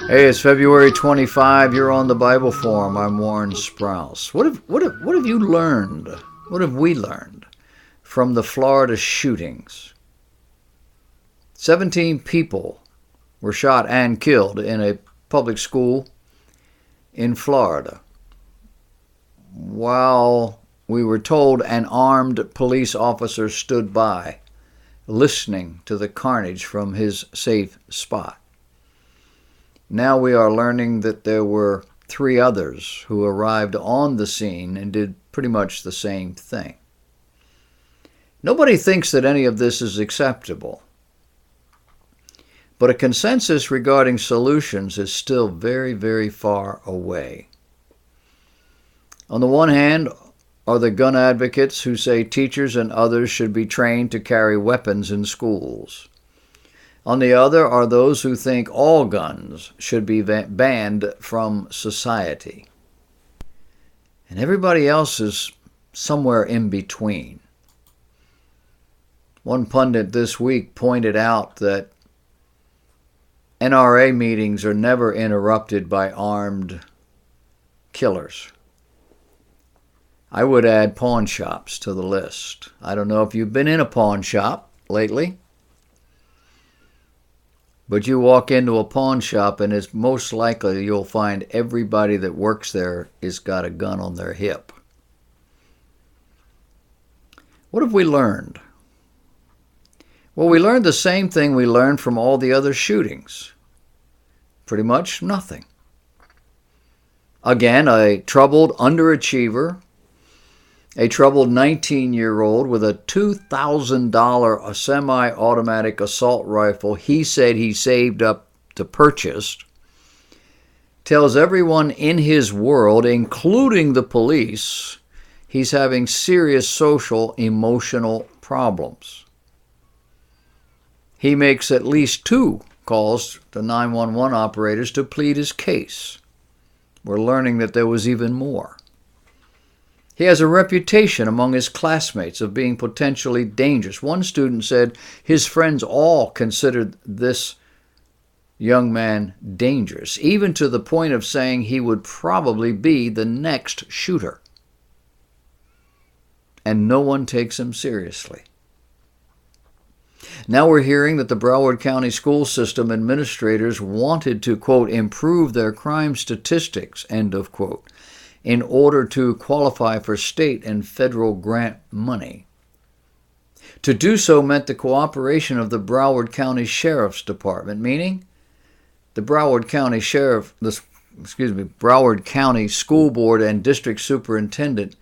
Hey, it's February 25. You're on the Bible Forum. I'm Warren Sprouse. What have you learned? What have we learned from the Florida shootings? 17 people were shot and killed in a public school in Florida, while we were told an armed police officer stood by, listening to the carnage from his safe spot. Now we are learning that there were 3 others who arrived on the scene and did pretty much the same thing. Nobody thinks that any of this is acceptable, but a consensus regarding solutions is still very, very far away. On the one hand are the gun advocates who say teachers and others should be trained to carry weapons in schools. On the other are those who think all guns should be banned from society. And everybody else is somewhere in between. One pundit this week pointed out that NRA meetings are never interrupted by armed killers. I would add pawn shops to the list. I don't know if you've been in a pawn shop lately, but you walk into a pawn shop and it's most likely you'll find everybody that works there has got a gun on their hip. What have we learned? Well, we learned the same thing we learned from all the other shootings. Pretty much nothing. Again, a troubled underachiever, a troubled 19-year-old with a $2,000 semi-automatic assault rifle he said he saved up to purchase, tells everyone in his world, including the police, he's having serious social, emotional problems. He makes at least 2 calls to 911 operators to plead his case. We're learning that there was even more. He has a reputation among his classmates of being potentially dangerous. One student said his friends all considered this young man dangerous, even to the point of saying he would probably be the next shooter. And no one takes him seriously. Now we're hearing that the Broward County school system administrators wanted to, quote, improve their crime statistics, end of quote, in order to qualify for state and federal grant money. To do so meant the cooperation of the Broward County Sheriff's Department, meaning the Broward County School Board and District Superintendent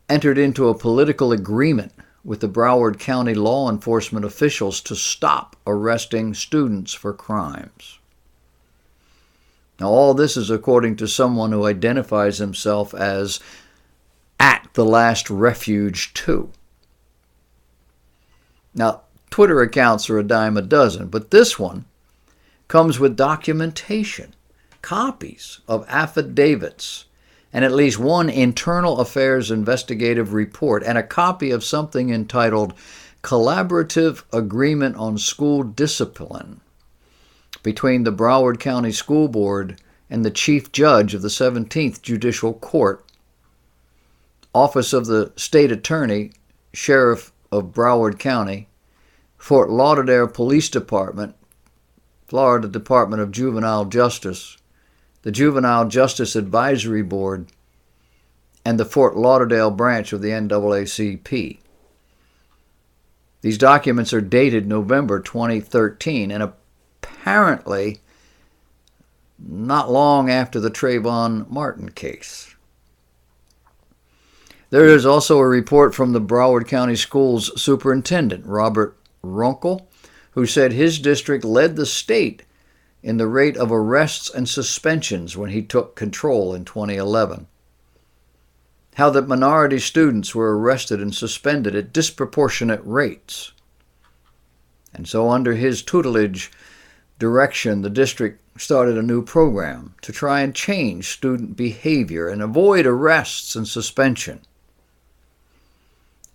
entered into a political agreement with the Broward County law enforcement officials to stop arresting students for crimes. Now, all this is according to someone who identifies himself as at the Last Refuge 2. Now, Twitter accounts are a dime a dozen, but this one comes with documentation, copies of affidavits, and at least one internal affairs investigative report, and a copy of something entitled Collaborative Agreement on School Discipline between the Broward County School Board and the Chief Judge of the 17th Judicial Court, Office of the State Attorney, Sheriff of Broward County, Fort Lauderdale Police Department, Florida Department of Juvenile Justice, the Juvenile Justice Advisory Board, and the Fort Lauderdale branch of the NAACP. These documents are dated November 2013 and apparently not long after the Trayvon Martin case. There is also a report from the Broward County Schools Superintendent, Robert Runkle, who said his district led the state in the rate of arrests and suspensions when he took control in 2011. How that minority students were arrested and suspended at disproportionate rates. And so under his tutelage direction, the district started a new program to try and change student behavior and avoid arrests and suspension.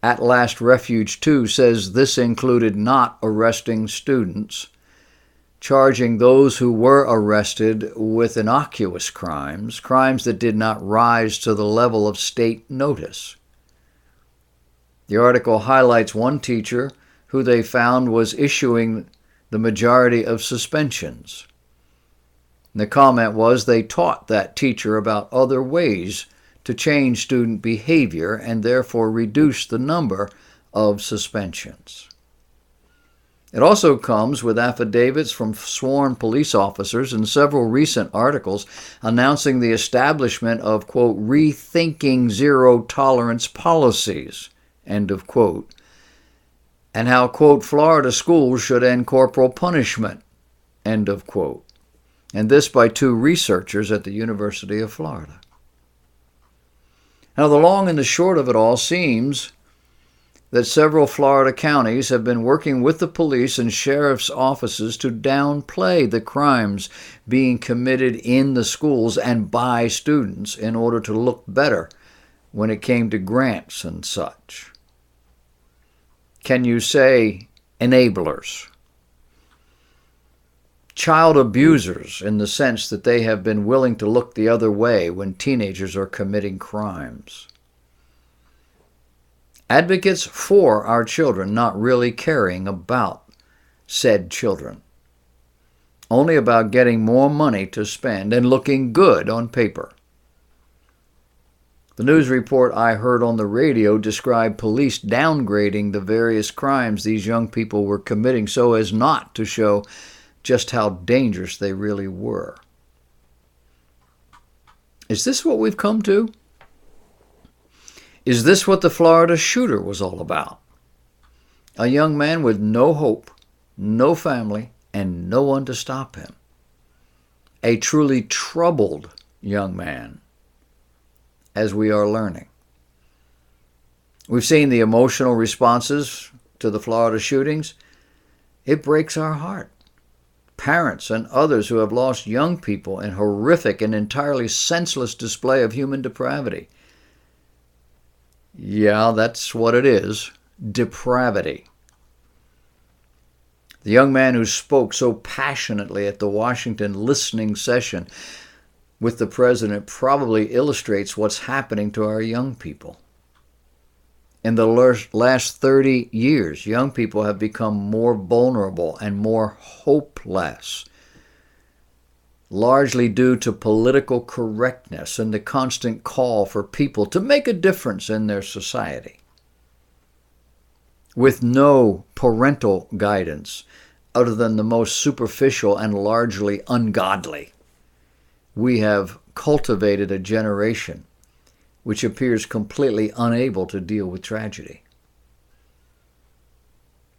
At Last Refuge 2 says this included not arresting students, charging those who were arrested with innocuous crimes, crimes that did not rise to the level of state notice. The article highlights one teacher who they found was issuing the majority of suspensions. The comment was they taught that teacher about other ways to change student behavior and therefore reduce the number of suspensions. It also comes with affidavits from sworn police officers and several recent articles announcing the establishment of, quote, rethinking zero-tolerance policies, end of quote, and how, quote, Florida schools should end corporal punishment, end of quote. And this by two researchers at the University of Florida. Now, the long and the short of it all seems that several Florida counties have been working with the police and sheriff's offices to downplay the crimes being committed in the schools and by students in order to look better when it came to grants and such. Can you say enablers? Child abusers, in the sense that they have been willing to look the other way when teenagers are committing crimes. Advocates for our children not really caring about said children, only about getting more money to spend and looking good on paper. The news report I heard on the radio described police downgrading the various crimes these young people were committing so as not to show just how dangerous they really were. Is this what we've come to? Is this what the Florida shooter was all about? A young man with no hope, no family, and no one to stop him. A truly troubled young man, as we are learning. We've seen the emotional responses to the Florida shootings. It breaks our heart. Parents and others who have lost young people in horrific and entirely senseless display of human depravity. Yeah, that's what it is, depravity. The young man who spoke so passionately at the Washington listening session with the president probably illustrates what's happening to our young people. In the last 30 years, young people have become more vulnerable and more hopeless, largely due to political correctness and the constant call for people to make a difference in their society. With no parental guidance other than the most superficial and largely ungodly, we have cultivated a generation which appears completely unable to deal with tragedy.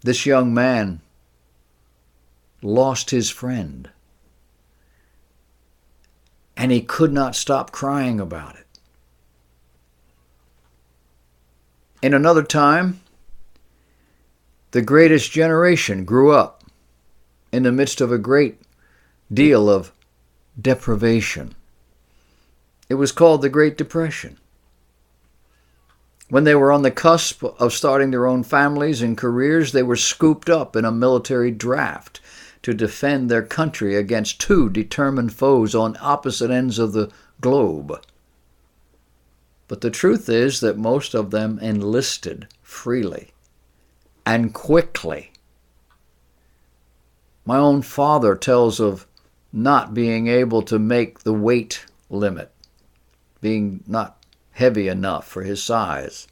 This young man lost his friend, and he could not stop crying about it. In another time, the greatest generation grew up in the midst of a great deal of deprivation. It was called the Great Depression. When they were on the cusp of starting their own families and careers, they were scooped up in a military draft to defend their country against two determined foes on opposite ends of the globe. But the truth is that most of them enlisted freely and quickly. My own father tells of not being able to make the weight limit, being not heavy enough for his size,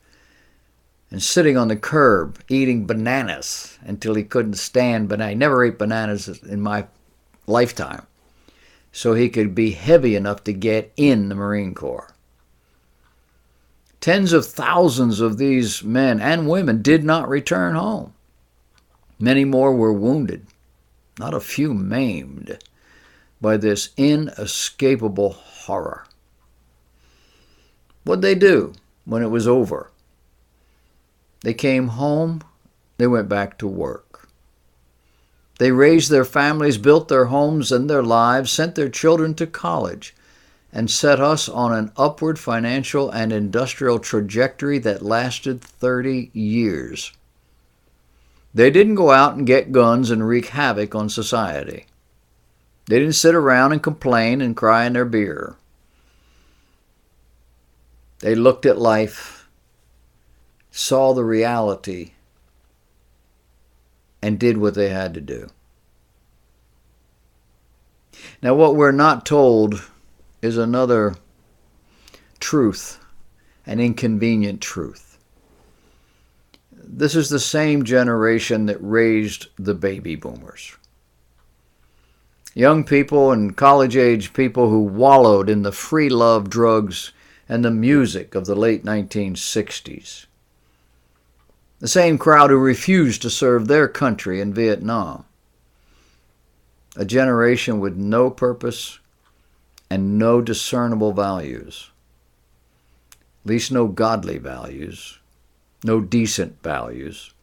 and sitting on the curb eating bananas until he couldn't stand bananas. He never ate bananas in my lifetime, so he could be heavy enough to get in the Marine Corps. Tens of thousands of these men and women did not return home. Many more were wounded, not a few maimed, by this inescapable horror. What'd they do when it was over? They came home, they went back to work. They raised their families, built their homes and their lives, sent their children to college, and set us on an upward financial and industrial trajectory that lasted 30 years. They didn't go out and get guns and wreak havoc on society. They didn't sit around and complain and cry in their beer. They looked at life, saw the reality, and did what they had to do. Now, what we're not told is another truth, an inconvenient truth. This is the same generation that raised the baby boomers. Young people and college-age people who wallowed in the free love, drugs, and the music of the late 1960s. The same crowd who refused to serve their country in Vietnam. A generation with no purpose and no discernible values. At least no godly values, no decent values.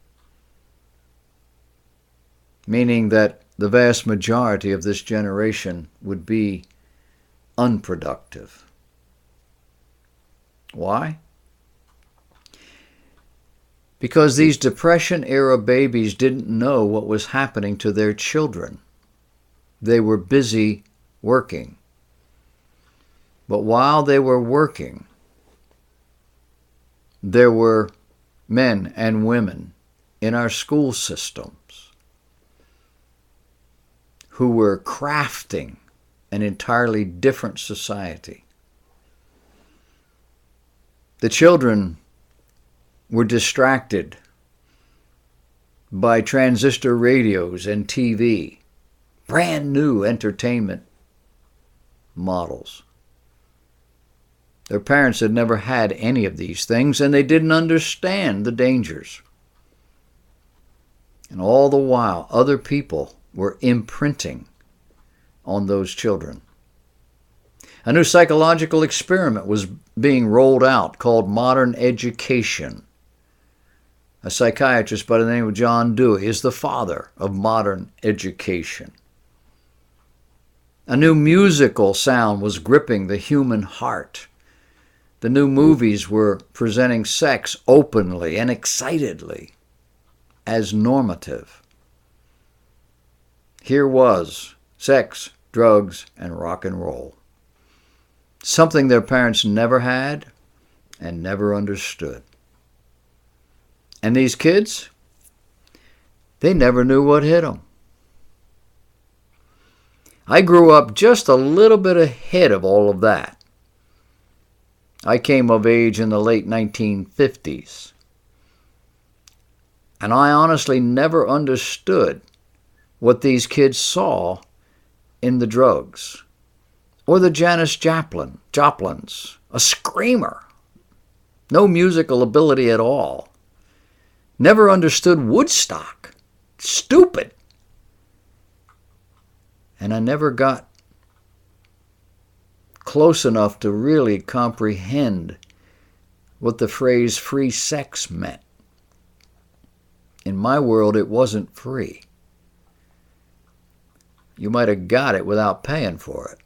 Meaning that the vast majority of this generation would be unproductive. Why? Because these Depression-era babies didn't know what was happening to their children. They were busy working. But while they were working, there were men and women in our school systems who were crafting an entirely different society. The children were distracted by transistor radios and TV, brand new entertainment models. Their parents had never had any of these things, and they didn't understand the dangers. And all the while, other people were imprinting on those children. A new psychological experiment was being rolled out called modern education. A psychiatrist by the name of John Dewey is the father of modern education. A new musical sound was gripping the human heart. The new movies were presenting sex openly and excitedly as normative. Here was sex, drugs, and rock and roll. Something their parents never had and never understood. And these kids, they never knew what hit them. I grew up just a little bit ahead of all of that. I came of age in the late 1950s. And I honestly never understood what these kids saw in the drugs. Or the Janis Joplins, a screamer. No musical ability at all. Never understood Woodstock. Stupid. And I never got close enough to really comprehend what the phrase free sex meant. In my world, it wasn't free. You might have got it without paying for it,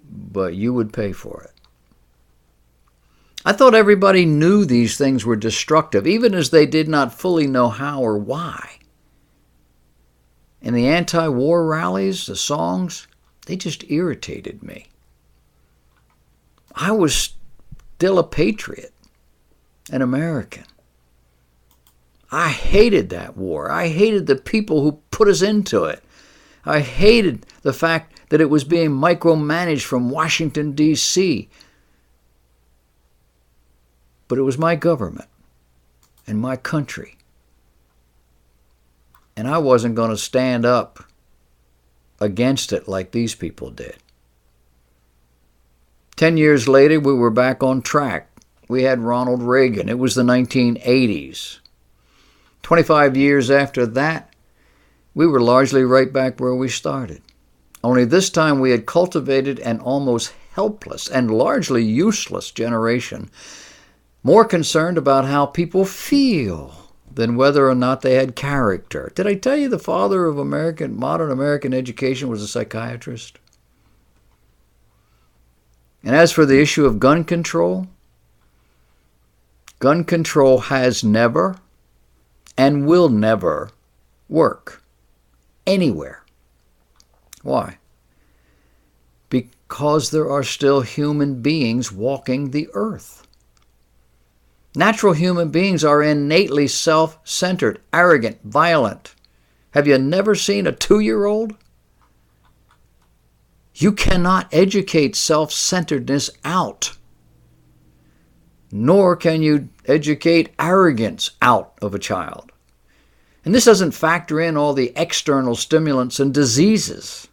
but you would pay for it. I thought everybody knew these things were destructive, even as they did not fully know how or why. And the anti-war rallies, the songs, they just irritated me. I was still a patriot, an American. I hated that war. I hated the people who put us into it. I hated the fact that it was being micromanaged from Washington, D.C. But it was my government and my country. And I wasn't going to stand up against it like these people did. 10 years later, we were back on track. We had Ronald Reagan. It was the 1980s. 25 years after that, we were largely right back where we started. Only this time we had cultivated an almost helpless and largely useless generation, more concerned about how people feel than whether or not they had character. Did I tell you the father of modern American education was a psychiatrist? And as for the issue of gun control has never and will never work anywhere. Why? Because there are still human beings walking the earth. Natural human beings are innately self-centered, arrogant, violent. Have you never seen a 2-year-old? You cannot educate self-centeredness out, nor can you educate arrogance out of a child. And this doesn't factor in all the external stimulants and diseases.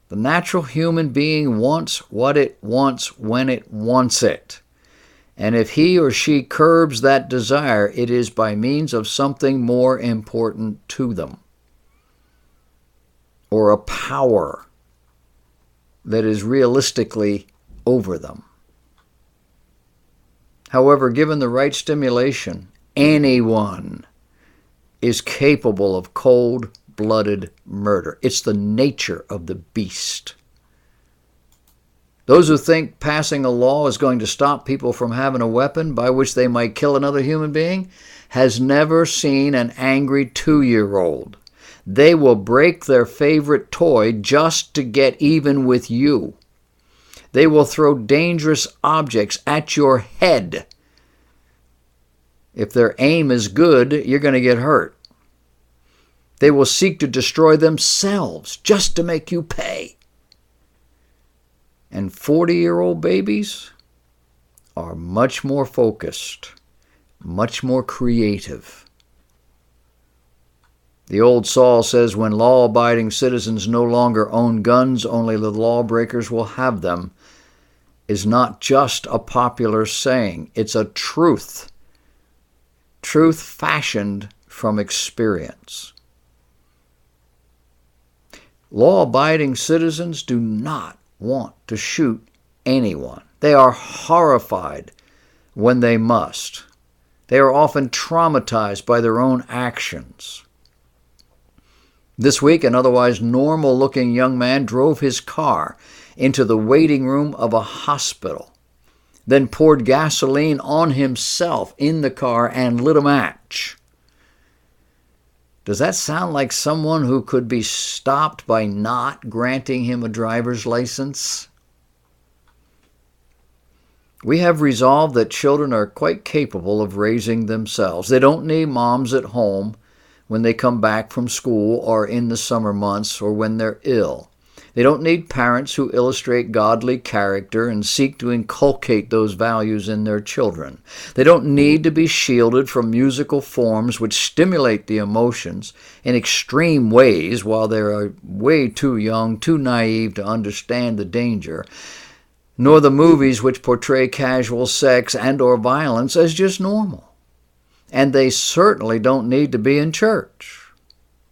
The natural human being wants what it wants when it wants it. And if he or she curbs that desire, it is by means of something more important to them, or a power that is realistically over them. However, given the right stimulation, anyone is capable of cold-blooded murder. It's the nature of the beast. Those who think passing a law is going to stop people from having a weapon by which they might kill another human being has never seen an angry 2-year-old. They will break their favorite toy just to get even with you. They will throw dangerous objects at your head. If their aim is good, you're going to get hurt. They will seek to destroy themselves just to make you pay. And 40-year-old babies are much more focused, much more creative. The old saw says, when law-abiding citizens no longer own guns, only the lawbreakers will have them, is not just a popular saying. It's a truth. Truth fashioned from experience. Law-abiding citizens do not want to shoot anyone. They are horrified when they must. They are often traumatized by their own actions. This week, an otherwise normal-looking young man drove his car into the waiting room of a hospital, then poured gasoline on himself in the car and lit a match. Does that sound like someone who could be stopped by not granting him a driver's license? We have resolved that children are quite capable of raising themselves. They don't need moms at home when they come back from school or in the summer months or when they're ill. They don't need parents who illustrate godly character and seek to inculcate those values in their children. They don't need to be shielded from musical forms which stimulate the emotions in extreme ways while they are way too young, too naive to understand the danger, nor the movies which portray casual sex and or violence as just normal. And they certainly don't need to be in church.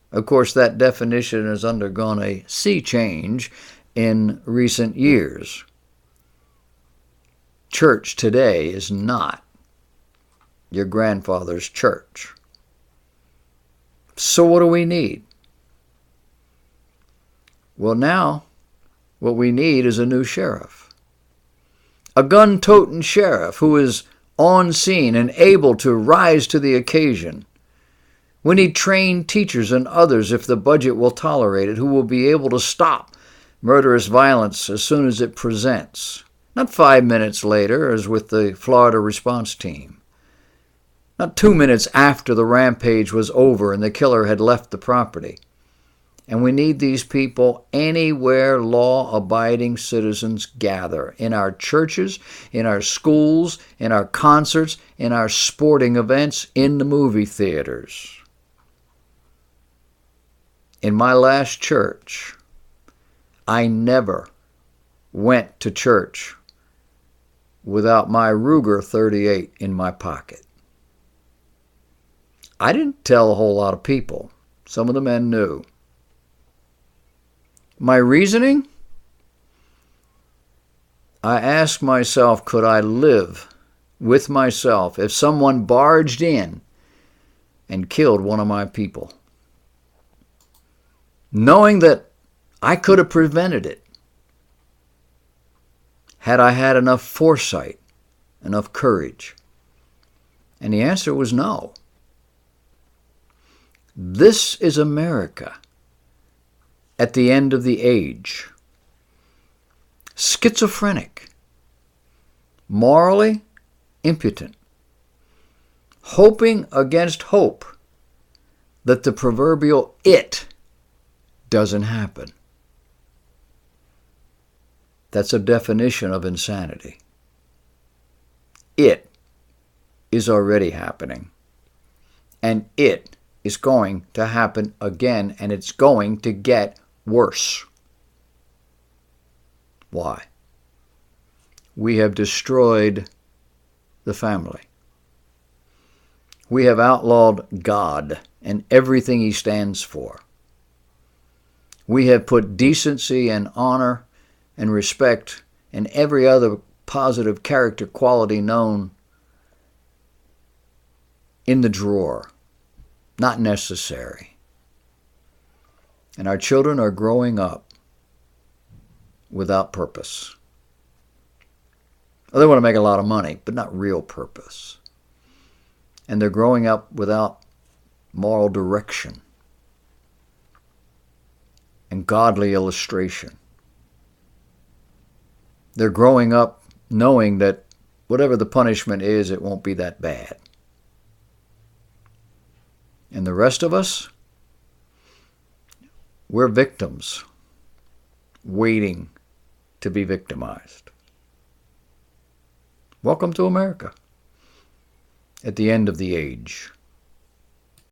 Of course, that definition has undergone a sea change in recent years. Church today is not your grandfather's church. So what do we need? Well, now what we need is a new sheriff. A gun-toting sheriff who is on scene and able to rise to the occasion. We need trained teachers and others, if the budget will tolerate it, who will be able to stop murderous violence as soon as it presents. Not 5 minutes later, as with the Florida response team. Not 2 minutes after the rampage was over and the killer had left the property. And we need these people anywhere law-abiding citizens gather, in our churches, in our schools, in our concerts, in our sporting events, in the movie theaters. In my last church, I never went to church without my Ruger 38 in my pocket. I didn't tell a whole lot of people. Some of the men knew. My reasoning? I asked myself, could I live with myself if someone barged in and killed one of my people? Knowing that I could have prevented it, had I had enough foresight, enough courage. And the answer was no. This is America. at the end of the age. Schizophrenic, morally impotent, hoping against hope that the proverbial it doesn't happen. That's a definition of insanity. It is already happening, and it is going to happen again, and it's going to get worse. Why? We have destroyed the family. We have outlawed God and everything He stands for. We have put decency and honor and respect and every other positive character quality known in the drawer. Not necessary. And our children are growing up without purpose. Well, they want to make a lot of money, but not real purpose. And they're growing up without moral direction and godly illustration. They're growing up knowing that whatever the punishment is, it won't be that bad. And the rest of us, we're victims waiting to be victimized. Welcome to America at the end of the age.